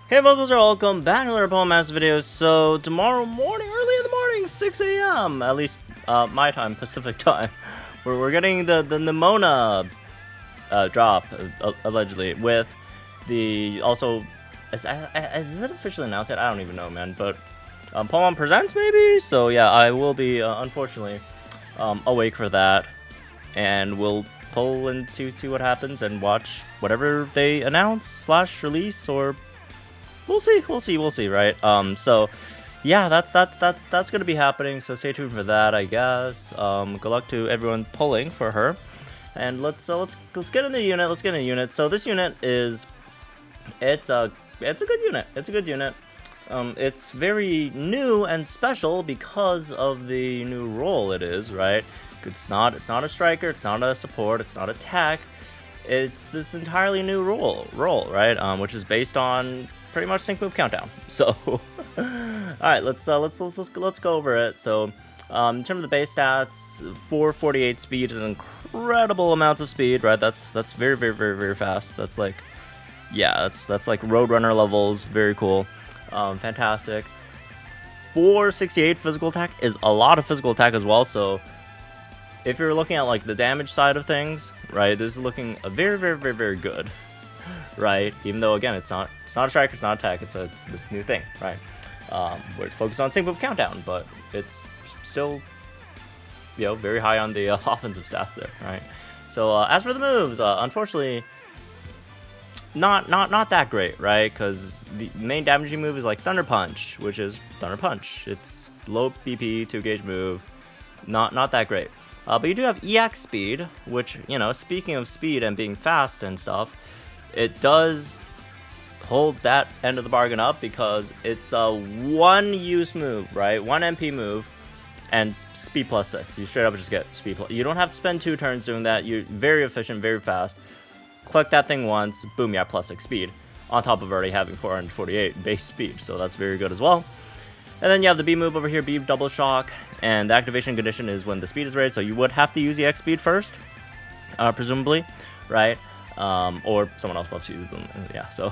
Hey vocals, welcome back to another Poem video. So tomorrow morning, early in the morning, 6 a.m. at least my time, Pacific time, we're getting the Nemona drop allegedly with the also is it officially announced yet? I don't even know, man. But Pokemon Presents maybe. So yeah, I will be unfortunately awake for that, and we'll pull and see what happens and watch whatever they announce / release or. We'll see, right? So, yeah, that's gonna be happening. So stay tuned for that, I guess. Good luck to everyone pulling for her, and let's get in the unit. Let's get in the unit. So this unit is, it's a good unit. It's a good unit. It's very new and special because of the new role it is, right? It's not a striker. It's not a support. It's not a tech. It's this entirely new role, right? Which is based on pretty much sync move countdown. So, all right, let's go over it. So, in terms of the base stats, 448 speed is incredible amounts of speed, right? That's very fast. That's like, yeah, that's like Roadrunner levels. Very cool, fantastic. 468 physical attack is a lot of physical attack as well. So, if you're looking at like the damage side of things, right, this is looking very good. Right, even though again it's not a striker, it's not a tech, it's this new thing, right? Where it's focused on sync move countdown, but it's still, very high on the offensive stats there, right? So as for the moves, unfortunately, not that great, right? Because the main damaging move is like Thunder Punch, which is Thunder Punch. It's low BP, 2-gauge move, not that great. But you do have EX speed, which speaking of speed and being fast and stuff. It does hold that end of the bargain up because it's a one-use move, right? 1 MP move and speed +6. You straight up just get speed plus. You don't have to spend 2 turns doing that. You're very efficient, very fast. Click that thing once, boom, yeah, +6 speed. On top of already having 448 base speed, so that's very good as well. And then you have the B move over here, B double shock, and the activation condition is when the speed is raised, so you would have to use the X speed first, presumably, right? Or someone else buffs you. Yeah, so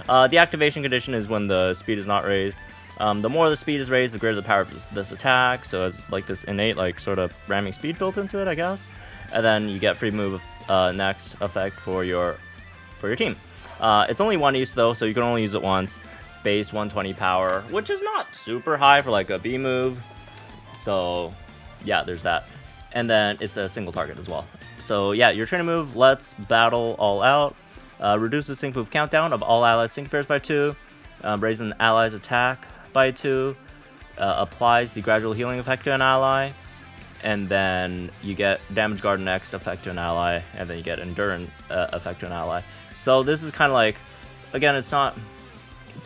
the activation condition is when the speed is not raised. The more the speed is raised, the greater the power of this attack. So it's like this innate, like sort of ramming speed built into it, I guess. And then you get free move next effect for your team. It's only one use though, so you can only use it once. Base 120 power, which is not super high for like a B move. So yeah, there's that. And then it's a single target as well. So yeah, your training move, Let's Battle All Out, reduces sync move countdown of all allies sync pairs by 2, raises an ally's attack by 2, applies the gradual healing effect to an ally, and then you get damage guard next effect to an ally, and then you get endurance effect to an ally. So this is kind of like, again, it's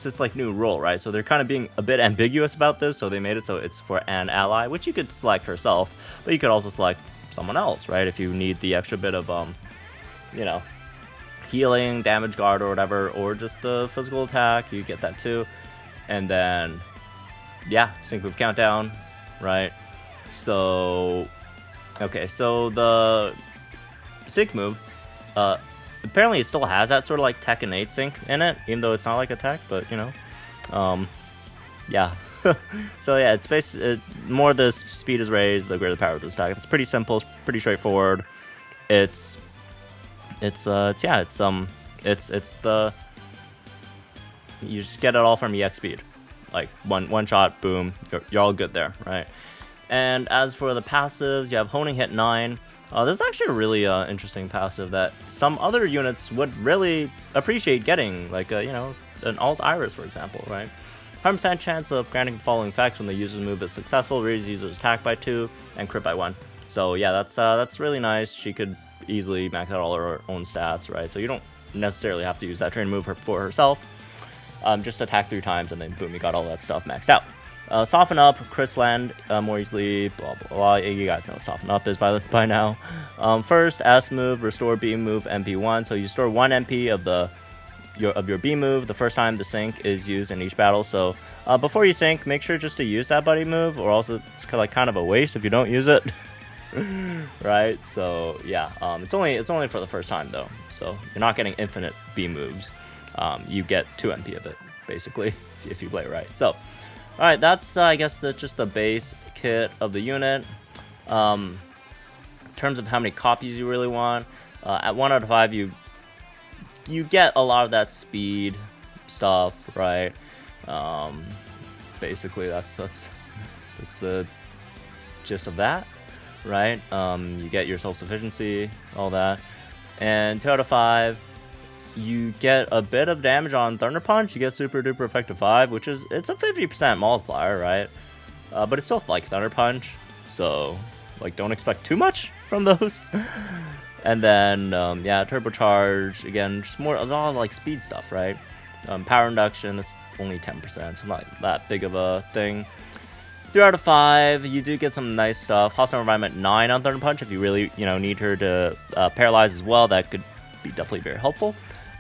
just like new role, right? So they're kind of being a bit ambiguous about this, so they made it so it's for an ally, which you could select herself, but you could also select someone else, right? If you need the extra bit of healing, damage guard or whatever, or just the physical attack, you get that too. And then yeah, sync move countdown, right? So okay, so the sync move apparently it still has that sort of like tech innate sync in it, even though it's not like a tech, but yeah. So yeah, it's more the speed is raised, the greater the power of the stack. It's pretty simple, it's pretty straightforward. It's the you just get it all from EX speed, like one shot, boom, you're all good there, right? And as for the passives, you have Honing Hit 9. This is actually a really interesting passive that some other units would really appreciate getting, like an Alt Iris, for example, right? 100% chance of granting the following effects when the user's move is successful, raises user's attack by 2, and crit by 1. So yeah, that's really nice. She could easily max out all her own stats, right? So you don't necessarily have to use that train move for herself. Just attack 3 times, and then boom, you got all that stuff maxed out. Soften Up, Chris land more easily, blah blah blah. You guys know what Soften Up is by now. First, S move, restore B move, MP1. So you store 1 MP of your B move the first time the sync is used in each battle. So before you sync, make sure just to use that buddy move, or else it's kind of a waste if you don't use it. Right? So yeah, it's only for the first time though. So you're not getting infinite B moves. You get 2 MP of it basically, if you play right. So, all right, that's I guess just the base kit of the unit. In terms of how many copies you really want, at 1 out of 5, you get a lot of that speed stuff, right? Basically, that's the gist of that, right? You get your self-sufficiency, all that, and 2 out of 5, you get a bit of damage on Thunder Punch. You get super duper effective 5, which is it's a 50% multiplier, right? But it's still like Thunder Punch, so like don't expect too much from those. And then yeah, turbocharge again, just more a lot of like speed stuff, right? Power induction, that's only 10%, so not that big of a thing. 3 out of 5, you do get some nice stuff. Hostile Environment 9 on Thunder Punch if you really need her to paralyze as well. That could be definitely very helpful.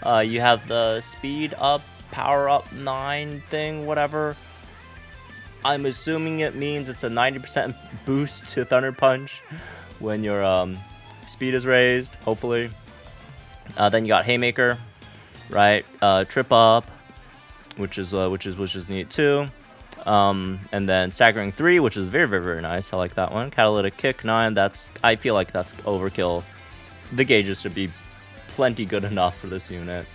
You have the speed up, power up 9 thing, whatever. I'm assuming it means it's a 90% boost to Thunder Punch when your speed is raised, hopefully. Then you got Haymaker, right? Trip up, which is neat too. And then Staggering 3, which is very, very, very nice. I like that one. Catalytic Kick 9, I feel like that's overkill. The gauges should be plenty good enough for this unit.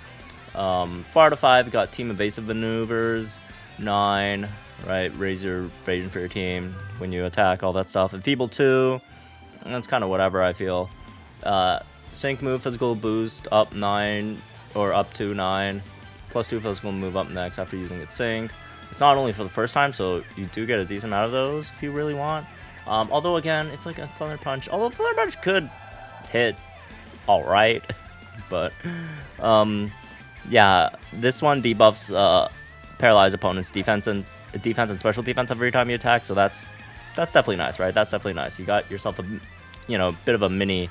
4 out of 5, got Team Evasive Maneuvers 9, right? Raise your evasion for your team when you attack, all that stuff. Enfeeble 2, that's kind of whatever, I feel. Sync Move Physical Boost up 9, or up to 9. +2 physical move up next after using its sync. It's not only for the first time, so you do get a decent amount of those if you really want. Although again, it's like a Thunder Punch. Although Thunder Punch could hit alright, but yeah, this one debuffs paralyzed opponents' defense and special defense every time you attack. So that's definitely nice, right? That's definitely nice. You got yourself a bit of a mini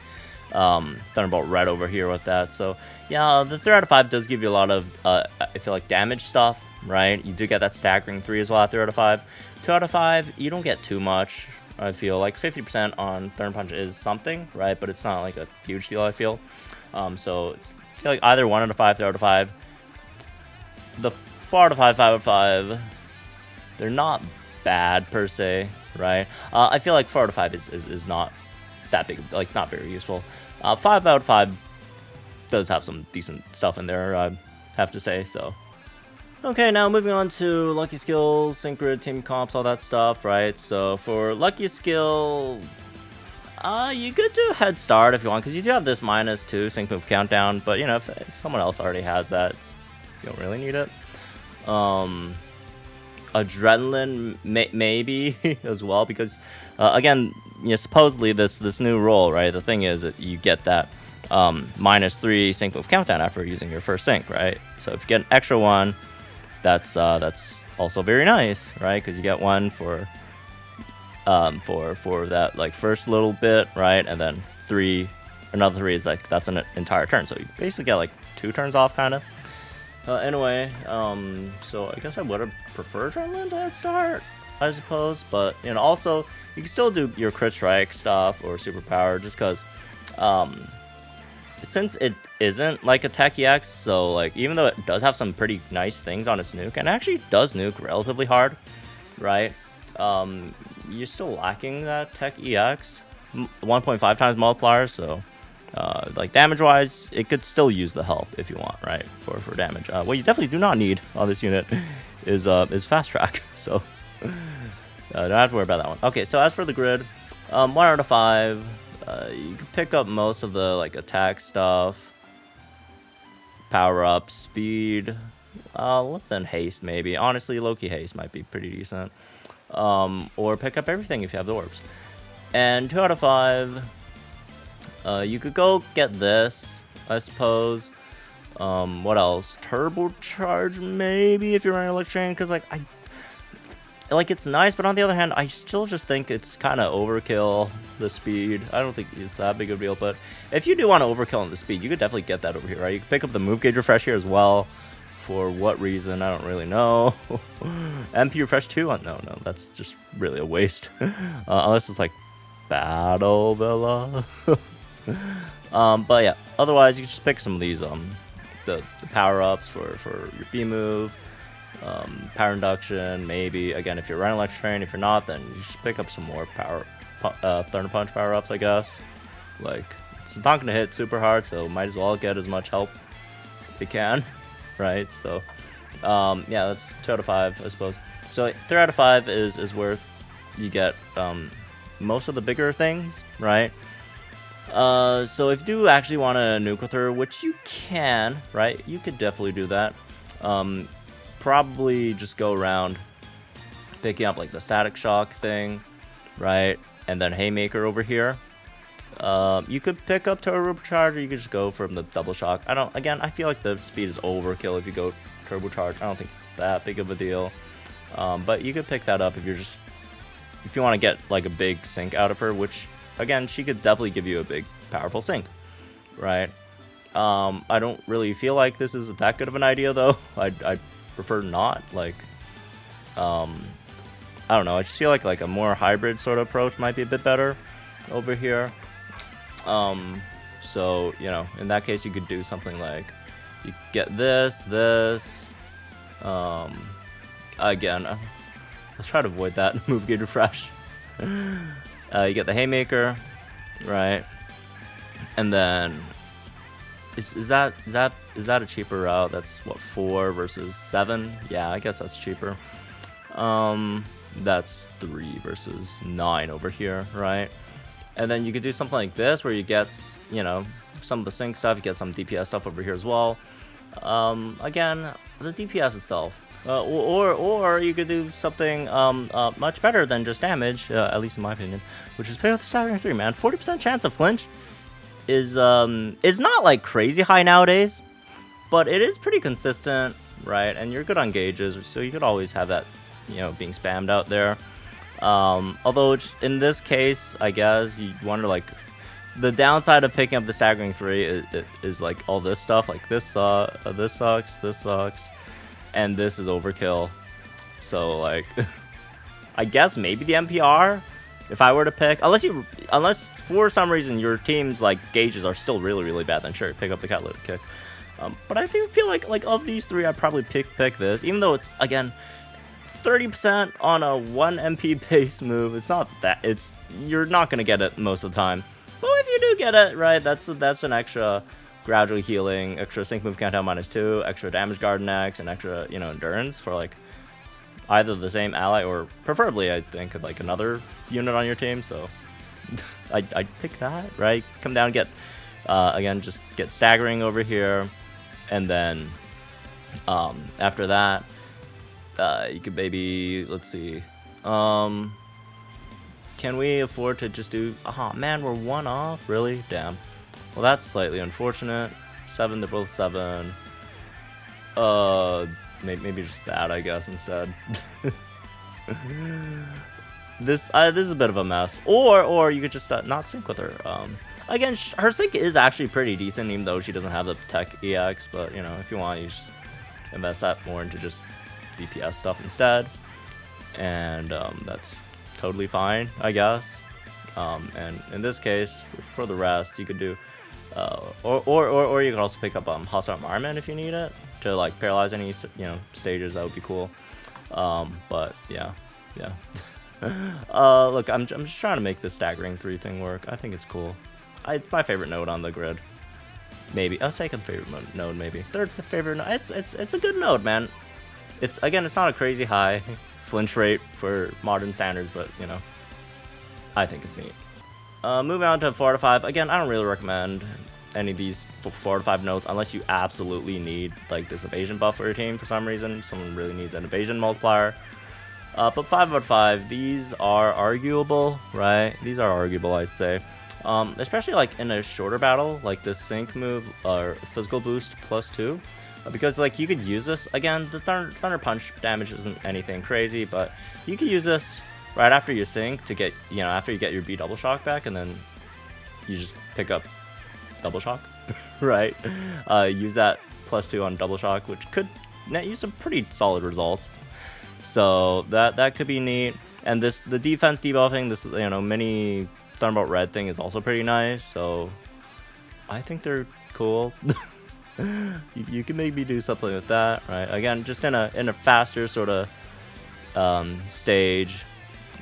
Thunderbolt right over here with that. So yeah, the 3 out of 5 does give you a lot of I feel like damage stuff, right? You do get that Staggering 3 as well at 3 out of 5. 2 out of 5, you don't get too much. I feel like 50% on Thunder Punch is something, right? But it's not like a huge deal, I feel. So I feel like either 1 out of 5, 3 out of 5. The 4 out of 5, 5 out of 5, they're not bad per se, right? I feel like 4 out of 5 is not that big, like it's not very useful. 5 out of 5 does have some decent stuff in there, I have to say, so. Okay, now moving on to Lucky Skills, Synchro, Team Comps, all that stuff, right? So for Lucky Skill, you could do Head Start if you want, because you do have this -2 Sync Move Countdown, but if someone else already has that, you don't really need it. Adrenaline, maybe, as well, because, again, supposedly this new role, right? The thing is that you get that -3 Sync Move Countdown after using your first sync, right? So if you get an extra one, that's also very nice, right? Because you get one for that like first little bit, right? And then another 3 is like that's an entire turn. So you basically get like 2 turns off, kind of. Anyway, so I guess I would have preferred Adrenaline to Head Start, I suppose. But also you can still do your Crit Strike stuff or Superpower, just because since it isn't like a Tech EX, so like even though it does have some pretty nice things on its nuke, and actually does nuke relatively hard, right? You're still lacking that Tech EX 1.5 times multiplier, so like damage wise, it could still use the help if you want, right? For damage. What you definitely do not need on this unit is Fast Track, so don't have to worry about that one. Okay, so as for the grid, 1 out of 5. You can pick up most of the like attack stuff, power up, speed, then haste maybe. Honestly, Loki haste might be pretty decent. Or pick up everything if you have the orbs. And 2 out of 5, you could go get this, I suppose. What else? Turbocharge maybe if you're running Electrain, because like it's nice, but on the other hand, I still just think it's kind of overkill, the speed. I don't think it's that big of a deal, but if you do want to overkill on the speed, you could definitely get that over here, right? You can pick up the Move Gauge Refresh here as well. For what reason, I don't really know. MP Refresh 2? No, that's just really a waste. Unless it's like Battle Villa. But yeah, otherwise you can just pick some of these, the power-ups for your B move. Power induction, maybe. Again, if you're running electric train, if you're not, then you should pick up some more Thunder Punch power-ups, I guess. Like, it's not going to hit super hard, so might as well get as much help you can, right? So, yeah, that's 2 out of 5, I suppose. So 3 out of 5 is where you get most of the bigger things, right? So if you do actually want to nuke with her, which you can, right? You could definitely do that. Probably just go around picking up like the static shock thing, right? And then haymaker over here. You could pick up turbocharge, or you could just go from the double shock. I feel like the speed is overkill if you go turbocharge. I don't think it's that big of a deal. But you could pick that up if you want to get like a big sync out of her, which again, she could definitely give you a big powerful sync, right? I don't really feel like this is that good of an idea though. I'd prefer not. Like, I don't know. I just feel like a more hybrid sort of approach might be a bit better over here. So, you know, in that case, you could do something like you get this. Again, let's try to avoid that move gauge refresh. You get the haymaker, right? And then is that a cheaper route? That's what, 4 versus 7? Yeah, I guess that's cheaper. That's 3 versus 9 over here, right? And then you could do something like this where you get, you know, some of the sync stuff, you get some DPS stuff over here as well. Again, the DPS itself. Or you could do something much better than just damage, at least in my opinion, which is pick up the staggering 3, man. 40% chance of flinch is not like crazy high nowadays, but it is pretty consistent, right? And you're good on gauges, so you could always have that, you know, being spammed out there. Although in this case, I guess you wonder, like, the downside of picking up the staggering 3 is like all this stuff, like this sucks, and this is overkill. So like, I guess maybe the NPR, if I were to pick, unless for some reason your team's like gauges are still really bad, then sure, pick up the catalytic kick. But I feel like of these 3, I'd probably pick this, even though it's, again, 30% on a 1 MP base move. It's not that, you're not gonna get it most of the time. But if you do get it, right, that's an extra gradually healing, extra sync move countdown -2, extra damage guard next, and extra, you know, endurance for like either the same ally or preferably, I think, like another unit on your team. So I'd pick that, right? Come down, get again, just get staggering over here, and then after that, you could maybe, let's see, can we afford to just do, oh man, we're 1 off, really? Damn. Well, that's slightly unfortunate. 7, they're both 7. Maybe just that, I guess, instead. This is a bit of a mess. Or you could just not sync with her. Again, her sync is actually pretty decent, even though she doesn't have the tech EX. But, you know, if you want, you just invest that more into just DPS stuff instead. And that's totally fine, I guess. And in this case, for the rest, you could do, or you could also pick up hostile environment if you need it to like paralyze any, you know, stages. That would be cool. But yeah. Look, I'm just trying to make the staggering 3 thing work. I think it's cool. It's my favorite node on the grid. Maybe a second favorite node, maybe third favorite node. It's a good node, man. It's not a crazy high flinch rate for modern standards, but you know, I think it's neat. Moving on to 4 out of 5. Again, I don't really recommend any of these 4 out of 5 nodes unless you absolutely need like this evasion buff for your team for some reason. Someone really needs an evasion multiplier. But 5 out of 5, these are arguable, right? These are arguable, I'd say. Especially like in a shorter battle, like this sync move or physical boost +2. Because like you could use this, again, the Thunder Punch damage isn't anything crazy, but you could use this right after you sync to get, you know, after you get your B double shock back, and then you just pick up double shock, right? Use that +2 on double shock, which could net you some pretty solid results. So that could be neat. And the defense debuffing, this, you know, mini Thunderbolt Red thing is also pretty nice. So I think they're cool. You can maybe do something with that, right? Again, just in a faster sort of stage,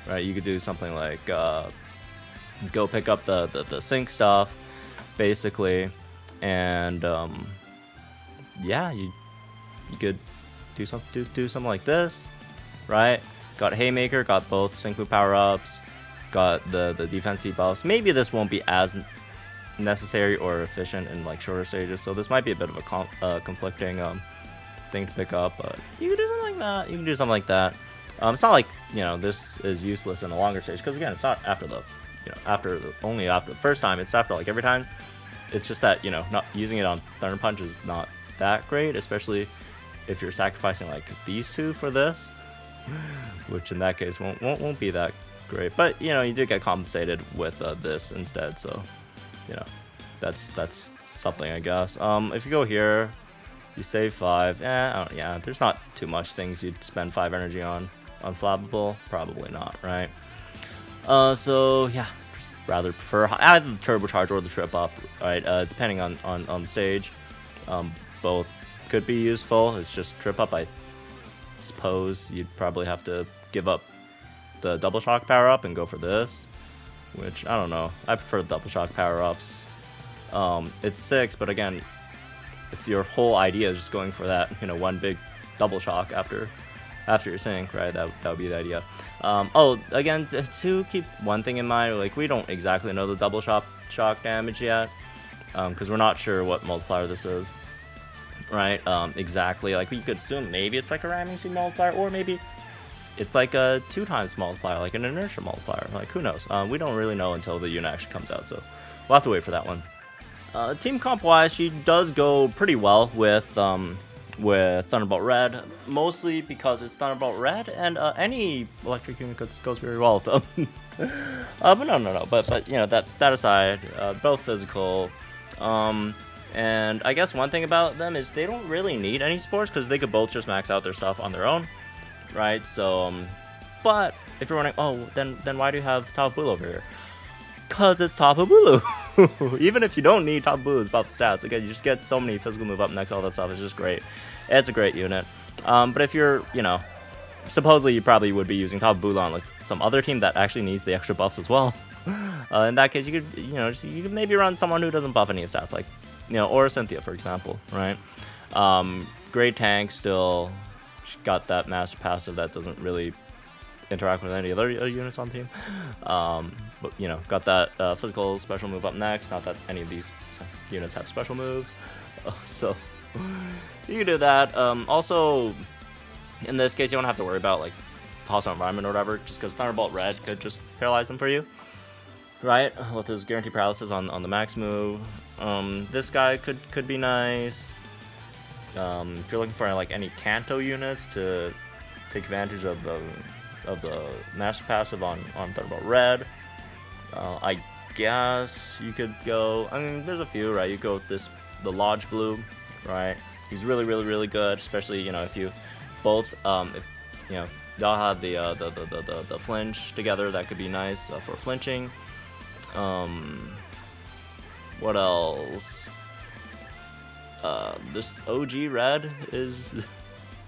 right? You could do something like go pick up the sync stuff, basically, and yeah, you could do something like this, right? Got Haymaker, got both sync move power ups, got the defense debuffs. Maybe this won't be as necessary or efficient in like shorter stages, so this might be a bit of a conflicting thing to pick up, but you can do something like that. You can do something like that. It's not like, you know, this is useless in a longer stage, because again, it's not after the, you know, only after the first time. It's after like every time. It's just that, you know, not using it on Thunder Punch is not that great, especially if you're sacrificing like these two for this, which in that case won't be that great. But you know, you did get compensated with this instead, so you know, that's something, I guess. If you go here, you save 5. Yeah, there's not too much things you'd spend 5 energy on. Unflappable, probably not, right? So yeah, just rather prefer either the turbocharge or the trip up, right? Depending on the stage. Both could be useful. It's just trip up, I suppose you'd probably have to give up the double shock power up and go for this, which I don't know. I prefer the double shock power ups. It's 6, but again, if your whole idea is just going for that, you know, one big double shock after your sync, right? That would be the idea. Oh, again, to keep one thing in mind, like we don't exactly know the double shock damage yet, because we're not sure what multiplier this is, right? Exactly. Like we could assume maybe it's like a ramming speed multiplier, or maybe it's like a 2 times multiplier, like an inertia multiplier. Like who knows? We don't really know until the unit actually comes out, so we'll have to wait for that one. Team comp wise, she does go pretty well with Thunderbolt Red, mostly because it's Thunderbolt Red, and any electric unit goes very well with them. But no. But you know, that aside, both physical. And I guess one thing about them is they don't really need any supports, because they could both just max out their stuff on their own, right? So, but if you're wondering, oh, then why do you have Tapu Bulu over here? Because it's Tapu Bulu. Even if you don't need Tapu Bulu's buff stats, again, you just get so many physical move up next, all that stuff. It's just great. It's a great unit. But if you're, you know, supposedly you probably would be using Tapu Bulu on like some other team that actually needs the extra buffs as well. In that case, you could, you know, you could maybe run someone who doesn't buff any stats, like, you know, or Cynthia, for example, right? Great tank still. She's got that master passive that doesn't really interact with any other units on the team. But you know, got that physical special move up next. Not that any of these units have special moves, so you can do that. Also, in this case, you don't have to worry about like hostile environment or whatever, just because Thunderbolt Red could just paralyze them for you, right? With his guaranteed paralysis on the max move. This guy could be nice. If you're looking for like any Kanto units to take advantage of the master passive on Thunderbolt Red, I guess you could go. I mean, there's a few, right? You go with the Lodge Blue, right? He's really good, especially, you know, if you both if you know, y'all have the flinch together, that could be nice for flinching. What else? This OG red is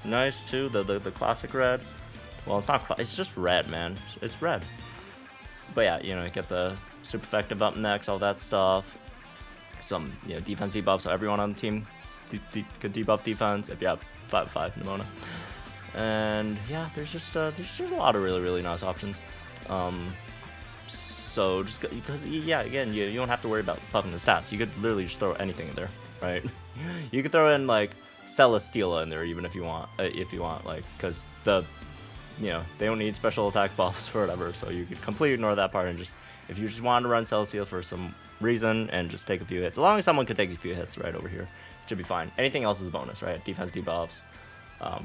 nice too. The classic red. Well, it's not. It's just red, man. It's red. But yeah, you know, you get the super effective up next, all that stuff. Some, you know, defense debuffs, so everyone on the team could debuff defense if you have 5/5 Nemona. And yeah, there's just a lot of really nice options. So just because, yeah, again, you don't have to worry about buffing the stats. You could literally just throw anything in there, right? You could throw in like Celesteela in there even if you want, like, because you know, they don't need special attack buffs or whatever, so you could completely ignore that part and just, if you just wanted to run Celesteela for some reason and just take a few hits, as long as someone could take a few hits right over here, it should be fine. Anything else is a bonus, right? Defense debuffs,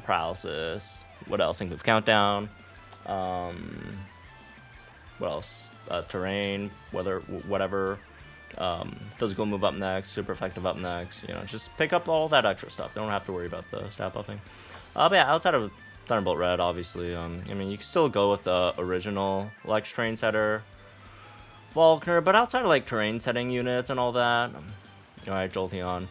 paralysis, what else? Sync move countdown, what else? Terrain, whatever, physical move up next, super effective up next, you know, just pick up all that extra stuff. Don't have to worry about the stat buffing. But yeah, outside of Thunderbolt Red, obviously, I mean, you can still go with the original Electric Terrain Setter, Volkner, but outside of like terrain setting units and all that, alright, Jolteon,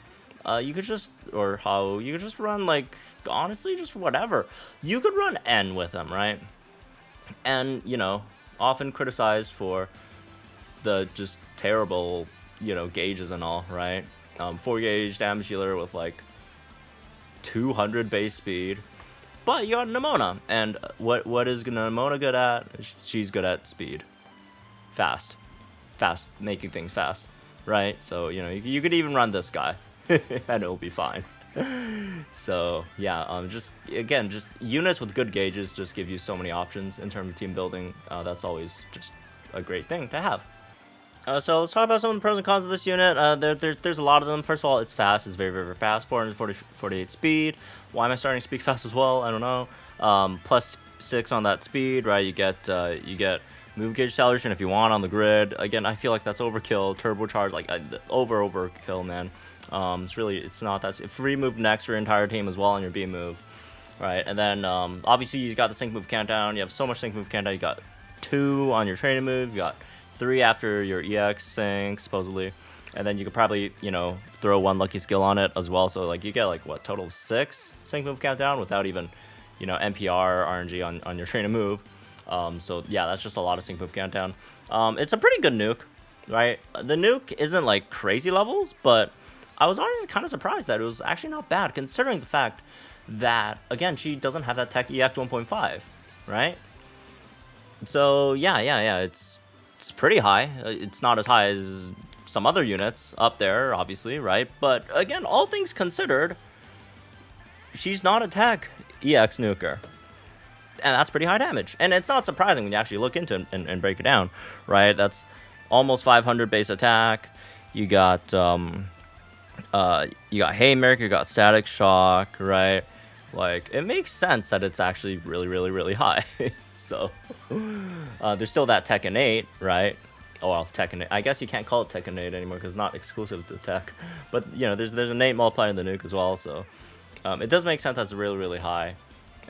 you could just, or how you could just run, like, honestly, just whatever. You could run N with him, right? And, you know, often criticized for the just terrible, you know, gauges and all, right? 4 gauge damage healer with like 200 base speed. But you got Nemona, and what is Nemona good at? She's good at speed. Fast, making things fast, right? So, you know, you could even run this guy, and it'll be fine. So, yeah, just units with good gauges just give you so many options in terms of team building. That's always just a great thing to have. So let's talk about some of the pros and cons of this unit. There's a lot of them. First of all, it's fast. It's very, very fast. 448 speed. Why am I starting to speak fast as well? I don't know. +6 on that speed, right? You get move gauge acceleration if you want on the grid. Again, I feel like that's overkill. Turbocharge, like overkill, man. It's not that free move next for your entire team as well on your B move, right? And then obviously you got the sync move countdown. You have so much sync move countdown. You got 2 on your training move. You got 3 after your EX sync, supposedly. And then you could probably, you know, throw 1 lucky skill on it as well. So, like, you get, like, what, total of 6 sync move countdown without even, you know, NPR, RNG on your training move. So, yeah, that's just a lot of sync move countdown. It's a pretty good nuke, right? The nuke isn't, like, crazy levels, but I was honestly kind of surprised that it was actually not bad, considering the fact that, again, she doesn't have that tech EX 1.5, right? So, yeah, it's pretty high. It's not as high as some other units up there, obviously, right? But again, all things considered, she's not a tech EX nuker. And that's pretty high damage. And it's not surprising when you actually look into it and break it down, right? That's almost 500 base attack. You got Haymaker, you got Static Shock, right? Like, it makes sense that it's actually really, really, really high. So, there's still that Tekken 8, right? Oh, well, Tekken 8. I guess you can't call it Tekken 8 anymore because it's not exclusive to Tech. But, you know, there's an 8 multiplier in the nuke as well, so it does make sense that's really, really high.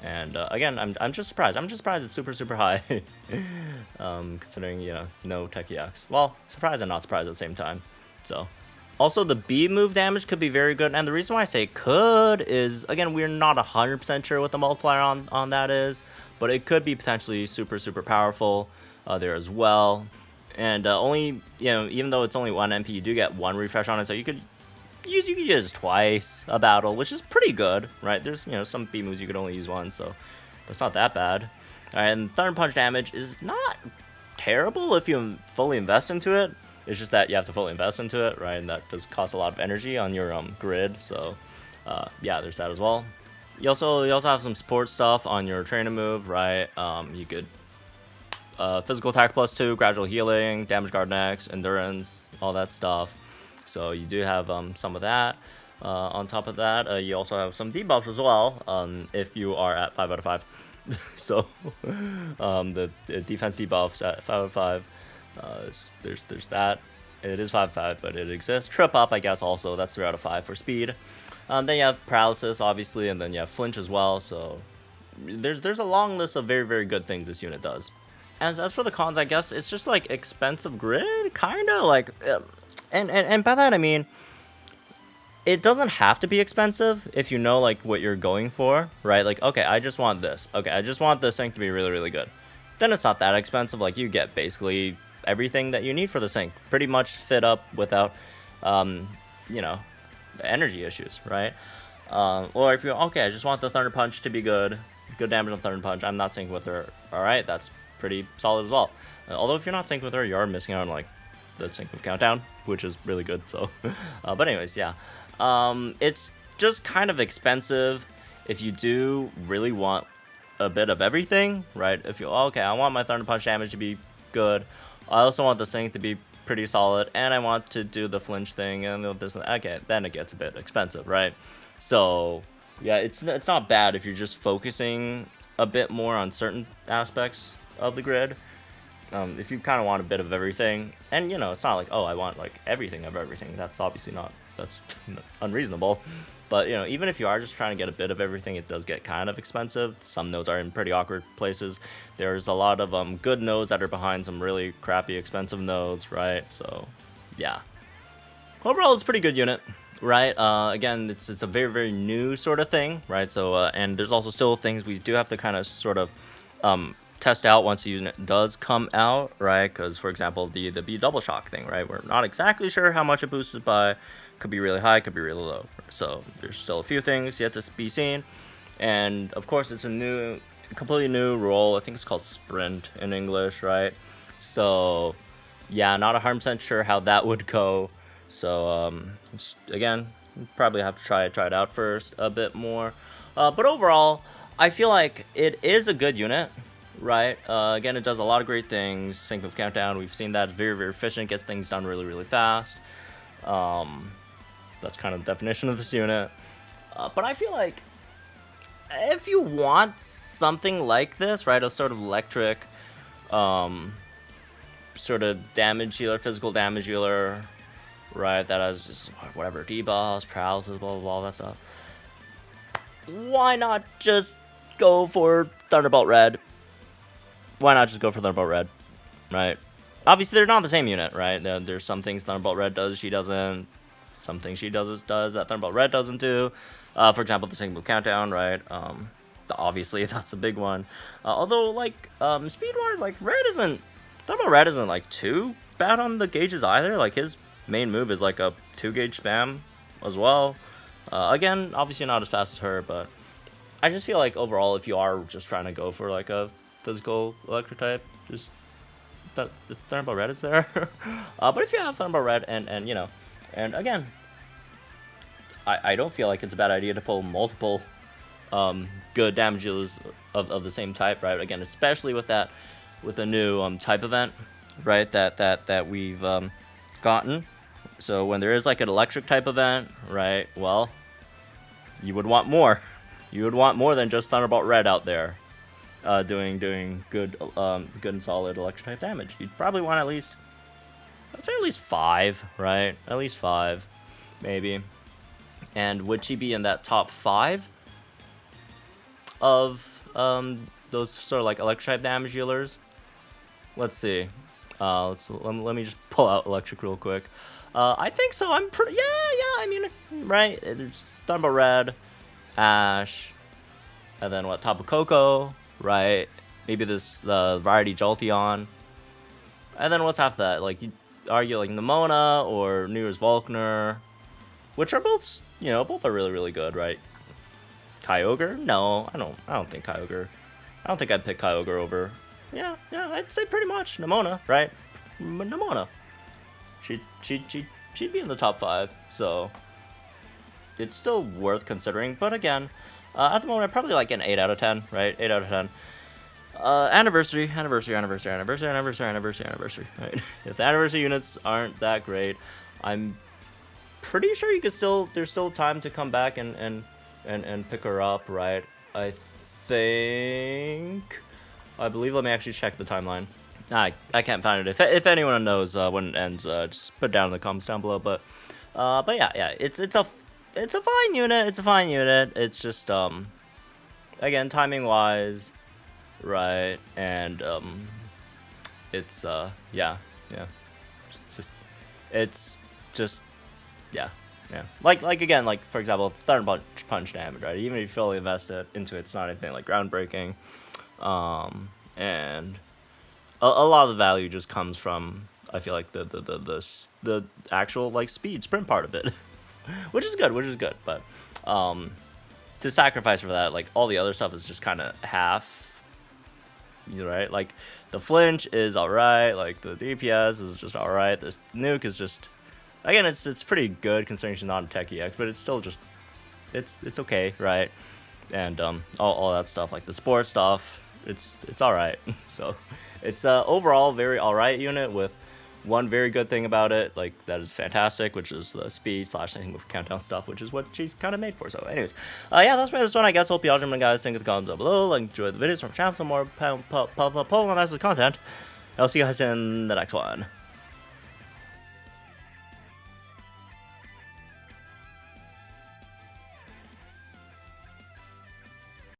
And, again, I'm just surprised. I'm just surprised it's super, super high. Considering, you know, no Tech EX. Well, surprised and not surprised at the same time. So, also, the B move damage could be very good. And the reason why I say could is, again, we're not 100% sure what the multiplier on that is. But it could be potentially super, super powerful there as well. And only, you know, even though it's only 1 MP, you do get 1 refresh on it. So you could use twice a battle, which is pretty good, right? There's, you know, some B moves you could only use once, so that's not that bad. All right, and Thunder Punch damage is not terrible if you fully invest into it. It's just that you have to fully invest into it, right? And that does cost a lot of energy on your grid. So, yeah, there's that as well. You also have some support stuff on your trainer move, right? You could physical attack +2, gradual healing, damage guard next, endurance, all that stuff. So you do have some of that. On top of that, you also have some debuffs as well if you are at 5 out of 5. So the defense debuffs at 5 out of 5. There's that. It is 5 out of 5, but it exists. Trip up, I guess, also. That's 3 out of 5 for speed. Then you have paralysis, obviously, and then you have flinch as well. So there's a long list of very, very good things this unit does. As for the cons, I guess it's just like expensive grid, kind of like, and by that I mean, it doesn't have to be expensive if you know like what you're going for, right? Like, okay, I just want this. Okay, I just want this thing to be really, really good. Then it's not that expensive. Like, you get basically everything that you need for the sync, pretty much fit up without, you know, energy issues, right? Or if you're okay, I just want the Thunder Punch to be good damage on Thunder Punch. I'm not syncing with her. All right, that's pretty solid as well. Although if you're not synced with her, you are missing out on like the sync with countdown, which is really good. So, but anyways, yeah, it's just kind of expensive if you do really want a bit of everything, right? If you okay, I want my Thunder Punch damage to be good. I also want the sync to be pretty solid, and I want to do the flinch thing, and this. Okay, then it gets a bit expensive, right? So yeah, it's not bad if you're just focusing a bit more on certain aspects of the grid. If you kind of want a bit of everything, and you know, it's not like, oh, I want like everything of everything. That's obviously not, that's unreasonable. But you know, even if you are just trying to get a bit of everything, it does get kind of expensive. Some nodes are in pretty awkward places. There's a lot of good nodes that are behind some really crappy expensive nodes, right? So yeah, overall it's a pretty good unit. right? Again, it's a very, very new sort of thing, right? So, and there's also still things we do have to kind of sort of test out once the unit does come out, right? Because, for example, the B double shock thing, right? We're not exactly sure how much it boosted by. Could be really high, could be really low. So there's still a few things yet to be seen. And, of course, it's a completely new role. I think it's called Sprint in English, right? So, yeah, not 100% sure how that would go. So, again, probably have to try it out first a bit more. But overall, I feel like it is a good unit, right? Again, it does a lot of great things. Sync with Countdown, we've seen that. It's very, very efficient, gets things done really, really fast. That's kind of the definition of this unit. But I feel like if you want something like this, right, a sort of electric, sort of damage healer, physical damage healer, right, that has just whatever, debuffs, paralysis, blah, blah, blah, all that stuff. Why not just go for Thunderbolt Red? Why not just go for Thunderbolt Red, right? Obviously, they're not the same unit, right? There's some things Thunderbolt Red does, she doesn't. Some things she does that Thunderbolt Red doesn't do. For example, the single countdown, right? Obviously, that's a big one. Although, like, speed-wise, like, Thunderbolt Red isn't, like, too bad on the gauges either. Like, his main move is, like, a 2-gauge spam as well. Again, obviously not as fast as her, but I just feel like, overall, if you are just trying to go for, like, a physical electric type, just the Thunderbolt Red is there. But if you have Thunderbolt Red and you know, and again, I don't feel like it's a bad idea to pull multiple good damage dealers of the same type, right? Again, especially with the new type event, right? That we've gotten. So when there is like an electric type event, right? Well, you would want more. You would want more than just Thunderbolt Red out there, doing good and solid electric type damage. You'd probably want at least, I'd say at least 5, right? At least 5, maybe. And would she be in that top 5 of those sort of like electric type damage healers? Let's see. Let me just pull out electric real quick. I think so. I'm pretty. Yeah. I mean, right? There's Thunderbolt Red, Ash, and then what? Tapu Koko, right? Maybe this Variety Jolteon, and then what's after that? Like, you argue like Nemona or New Year's Volkner, which are both, you know, both are really, really good, right? Kyogre? No, I don't think Kyogre. I don't think I'd pick Kyogre over. Yeah, I'd say pretty much Nemona, right? Nemona. She'd be in the top 5, so it's still worth considering. But again, at the moment, probably like an 8 out of 10, right? 8 out of 10. Anniversary, right? If the anniversary units aren't that great, I'm pretty sure you could still, there's still time to come back and pick her up, right? I believe, let me actually check the timeline. I can't find it. If anyone knows when it ends, just put it down in the comments down below. But yeah, it's a fine unit. It's a fine unit. It's just again, timing wise, right? And it's yeah. It's just yeah. Like again, like for example, Thunderbolt Punch damage, right? Even if you fully invest it into it, it's not anything like groundbreaking. And a lot of the value just comes from, I feel like, the actual like sprint part of it, which is good. But to sacrifice for that, like all the other stuff is just kind of half, right? Like the flinch is alright, like the DPS is just alright. This nuke is just, again, it's pretty good considering she's not a Tech EX, but it's still just, it's okay, right? And all that stuff, like the sports stuff, it's alright. So it's overall very alright unit with one very good thing about it, like that is fantastic, which is the speed / anything with countdown stuff, which is what she's kind of made for. So anyways, yeah, that's for this one, I guess. Hope y'all gentlemen guys think in the comments down below, like enjoy the videos from channel, some more Pokemon Masters content. I'll see you guys in the next one.